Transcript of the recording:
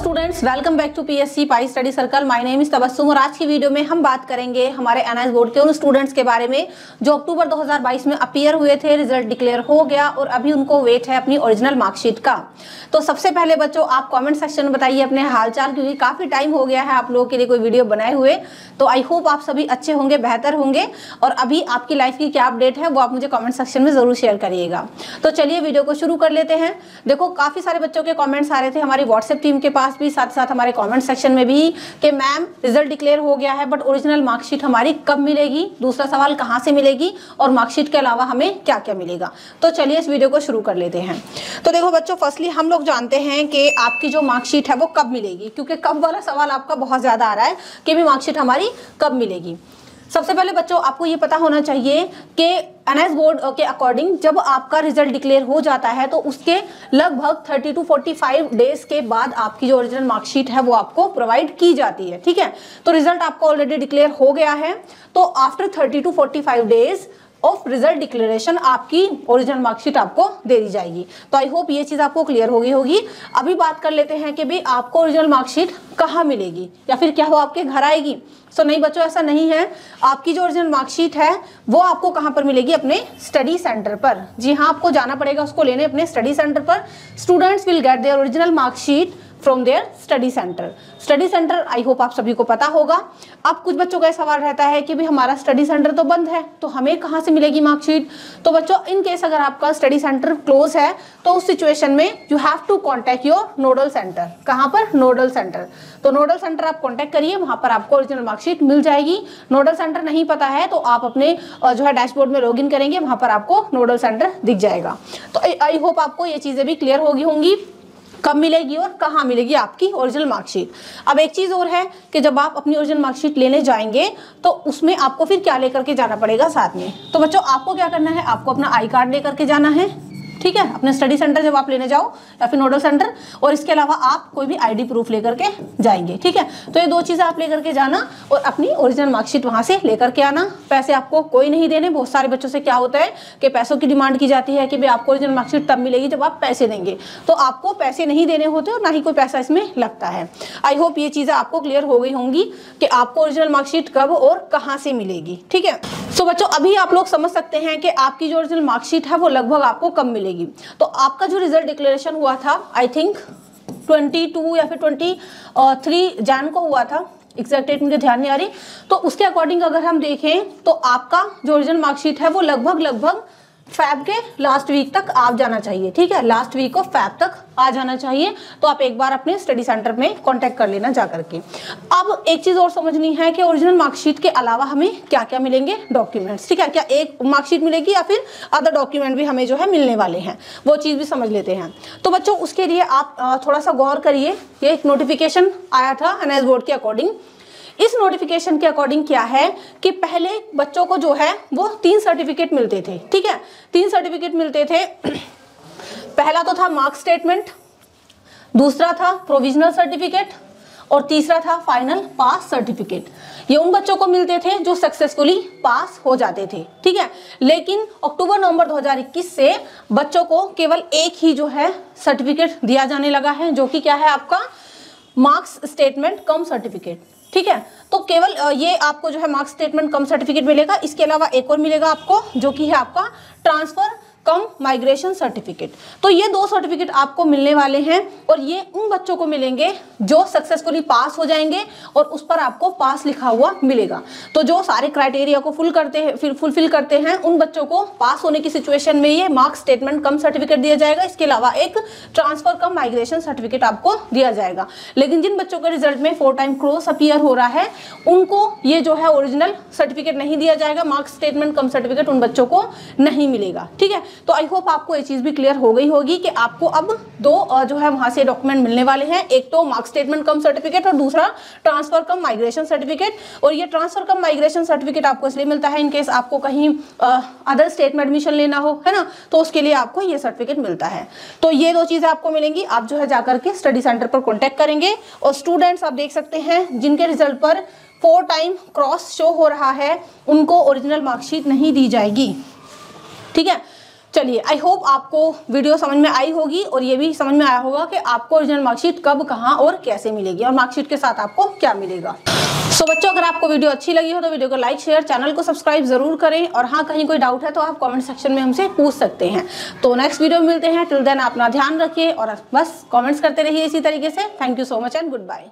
Students, welcome back to PSC pi study circle. My name is Tabassum और आज की video में हम बात करेंगे हमारे एनआईएस बोर्ड के उन स्टूडेंट्स के बारे में जो अक्टूबर 2022 में अपीयर हुए थे, रिजल्ट डिक्लेयर हो गया और अभी उनको वेट है अपनी ओरिजिनल मार्कशीट का। तो सबसे पहले बच्चों, आप कमेंट सेक्शन में बताइए अपने हालचाल, क्योंकि काफी टाइम हो गया है आप लोगों के लिए कोई वीडियो बनाए हुए। तो आई होप आप सभी अच्छे होंगे, बेहतर होंगे और अभी आपकी लाइफ की क्या अपडेट है वो आप मुझे कमेंट सेक्शन में जरूर शेयर करिएगा। तो चलिए वीडियो को शुरू कर लेते हैं। देखो, काफी सारे बच्चों के कमेंट्स आ रहे थे हमारी व्हाट्सएप टीम के पास भी, साथ साथ हमारे कमेंट सेक्शन में भी कि मैम रिजल्ट डिक्लेयर हो गया है बट ओरिजिनल मार्कशीट हमारी कब मिलेगी, दूसरा सवाल कहां से मिलेगी और मार्कशीट के अलावा हमें क्या क्या मिलेगा। तो चलिए इस वीडियो को शुरू कर लेते हैं। तो देखो बच्चों, फर्स्टली हम लोग जानते हैं कि आपकी जो मार्कशीट है वो कब मिलेगी, क्योंकि कब वाला सवाल आपका बहुत ज्यादा आ रहा है कि भी मार्कशीट हमारी कब मिलेगी। सबसे पहले बच्चों आपको ये पता होना चाहिए कि एनआईएस बोर्ड के अकॉर्डिंग जब आपका रिजल्ट डिक्लेयर हो जाता है तो उसके लगभग 30 to 45 डेज के बाद आपकी जो ओरिजिनल मार्कशीट है वो आपको प्रोवाइड की जाती है। ठीक है, तो रिजल्ट आपका ऑलरेडी डिक्लेयर हो गया है, तो after 30 to 45 days of result declaration आपकी ओरिजिनल मार्कशीट आपको दे दी जाएगी। तो आई होप ये चीज आपको क्लियर हो गई होगी। अभी बात कर लेते हैं कि भाई आपको ओरिजिनल मार्कशीट कहाँ मिलेगी या फिर क्या वो आपके घर आएगी। सो नहीं बच्चों, ऐसा नहीं है। आपकी जो ओरिजिनल मार्कशीट है वो आपको कहाँ पर मिलेगी? अपने स्टडी सेंटर पर। जी हाँ, आपको जाना पड़ेगा उसको लेने अपने स्टडी सेंटर पर। Students will get their original marksheet from there study centre. Study centre I hope आप सभी को पता होगा। अब कुछ बच्चों का सवाल रहता है कि भाई हमारा स्टडी सेंटर तो बंद है तो हमें कहाँ से मिलेगी मार्कशीट। तो बच्चों, इन केस अगर आपका स्टडी सेंटर क्लोज है तो उस सिचुएशन में you have to contact your nodal centre. कहाँ पर? Nodal centre. तो नोडल सेंटर आप कॉन्टेक्ट करिए, वहां पर आपको ओरिजिनल मार्कशीट मिल जाएगी। नोडल सेंटर नहीं पता है तो आप अपने जो है डैशबोर्ड में लॉगिन करेंगे, वहां पर आपको नोडल सेंटर दिख जाएगा। तो आई होप आपको ये चीजें भी क्लियर होगी होंगी कब मिलेगी और कहाँ मिलेगी आपकी ओरिजिनल मार्कशीट। अब एक चीज और है कि जब आप अपनी ओरिजिनल मार्कशीट लेने जाएंगे तो उसमें आपको फिर क्या लेकर के जाना पड़ेगा साथ में। तो बच्चों आपको क्या करना है, आपको अपना आई कार्ड लेकर के जाना है। ठीक है, अपने स्टडी सेंटर जब आप लेने जाओ या फिर नोडल सेंटर, और इसके अलावा आप कोई भी आईडी प्रूफ लेकर के जाएंगे। ठीक है, तो ये दो चीजें आप लेकर के जाना और अपनी ओरिजिनल मार्कशीट वहां से लेकर के आना। पैसे आपको कोई नहीं देने। बहुत सारे बच्चों से क्या होता है कि पैसों की डिमांड की जाती है कि भाई आपको ओरिजिनल मार्कशीट तब मिलेगी जब आप पैसे देंगे, तो आपको पैसे नहीं देने होते और ना ही कोई पैसा इसमें लगता है। आई होप ये चीजें आपको क्लियर हो गई होंगी कि आपको ओरिजिनल मार्कशीट कब और कहाँ से मिलेगी। ठीक है, तो बच्चों अभी आप लोग समझ सकते हैं कि आपकी जो ओरिजिनल मार्कशीट है वो लगभग आपको कब मिलेगी। तो आपका जो रिजल्ट डिक्लेरेशन हुआ था आई थिंक 22 या फिर 23 जैन को हुआ था, एग्जैक्ट डेट मुझे ध्यान नहीं आ रही। तो उसके अकॉर्डिंग अगर हम देखें तो आपका जो ओरिजिनल मार्कशीट है वो लगभग फैब के लास्ट वीक तक आ जाना चाहिए। ठीक है, लास्ट वीक ऑफ फैब तक आ जाना चाहिए। तो आप एक बार अपने स्टडी सेंटर में कांटेक्ट कर लेना जाकर के। अब एक चीज और समझनी है कि ओरिजिनल मार्कशीट के अलावा हमें क्या क्या मिलेंगे डॉक्यूमेंट्स। ठीक है, क्या एक मार्कशीट मिलेगी या फिर अदर डॉक्यूमेंट भी हमें जो है मिलने वाले हैं, वो चीज भी समझ लेते हैं। तो बच्चों उसके लिए आप थोड़ा सा गौर करिए। ये एक नोटिफिकेशन आया था एनआईएस बोर्ड के अकॉर्डिंग। इस नोटिफिकेशन के अकॉर्डिंग क्या है कि पहले बच्चों को जो है वो 3 सर्टिफिकेट मिलते थे। ठीक है, 3 सर्टिफिकेट मिलते थे। पहला तो था मार्क्स स्टेटमेंट, दूसरा था प्रोविजनल सर्टिफिकेट और तीसरा था फाइनल पास सर्टिफिकेट। ये उन बच्चों को मिलते थे जो सक्सेसफुली पास हो जाते थे। ठीक है, लेकिन अक्टूबर नवंबर 2021 से बच्चों को केवल एक ही जो है सर्टिफिकेट दिया जाने लगा है, जो कि क्या है आपका मार्क्स स्टेटमेंट कम सर्टिफिकेट। ठीक है, तो केवल ये आपको जो है मार्क्स स्टेटमेंट कम सर्टिफिकेट मिलेगा। इसके अलावा एक और मिलेगा आपको, जो कि है आपका ट्रांसफर कम माइग्रेशन सर्टिफिकेट। तो ये 2 सर्टिफिकेट आपको मिलने वाले हैं और ये उन बच्चों को मिलेंगे जो सक्सेसफुली पास हो जाएंगे और उस पर आपको पास लिखा हुआ मिलेगा। तो जो सारे क्राइटेरिया को फुलफिल करते हैं उन बच्चों को पास होने की सिचुएशन में ये मार्क्स स्टेटमेंट कम सर्टिफिकेट दिया जाएगा। इसके अलावा एक ट्रांसफर कम माइग्रेशन सर्टिफिकेट आपको दिया जाएगा। लेकिन जिन बच्चों के रिजल्ट में 4 टाइम क्रॉस अपीयर हो रहा है उनको ये जो है ओरिजिनल सर्टिफिकेट नहीं दिया जाएगा, मार्क्स स्टेटमेंट कम सर्टिफिकेट उन बच्चों को नहीं मिलेगा। ठीक है, तो आई होप आपको ये चीज भी क्लियर हो गई होगी कि आपको अब 2 जो है वहां से डॉक्यूमेंट मिलने वाले हैं। एक तो मार्क्स स्टेटमेंट कम सर्टिफिकेट और दूसरा ट्रांसफर कम माइग्रेशन सर्टिफिकेट। और ये ट्रांसफर कम माइग्रेशन सर्टिफिकेट आपको इसलिए मिलता है इनकेस आपको कहीं अदर स्टेट में एडमिशन लेना हो, है ना, तो उसके लिए आपको ये सर्टिफिकेट मिलता है। तो ये 2 चीजें आपको मिलेंगी। आप जो है जाकर के स्टडी सेंटर पर कॉन्टेक्ट करेंगे। और स्टूडेंट्स आप देख सकते हैं जिनके रिजल्ट पर 4 टाइम क्रॉस शो हो रहा है उनको ओरिजिनल मार्कशीट नहीं दी जाएगी। ठीक है, चलिए, आई होप आपको वीडियो समझ में आई होगी और ये भी समझ में आया होगा कि आपको ओरिजिनल मार्कशीट कब, कहाँ और कैसे मिलेगी और मार्कशीट के साथ आपको क्या मिलेगा। सो बच्चों, अगर आपको वीडियो अच्छी लगी हो तो वीडियो को लाइक, शेयर, चैनल को सब्सक्राइब जरूर करें और हाँ, कहीं कोई डाउट है तो आप कमेंट सेक्शन में हमसे पूछ सकते हैं। तो नेक्स्ट वीडियो में मिलते हैं। टिल देन अपना ध्यान रखिए और बस कमेंट्स करते रहिए इसी तरीके से। Thank you so much and good bye.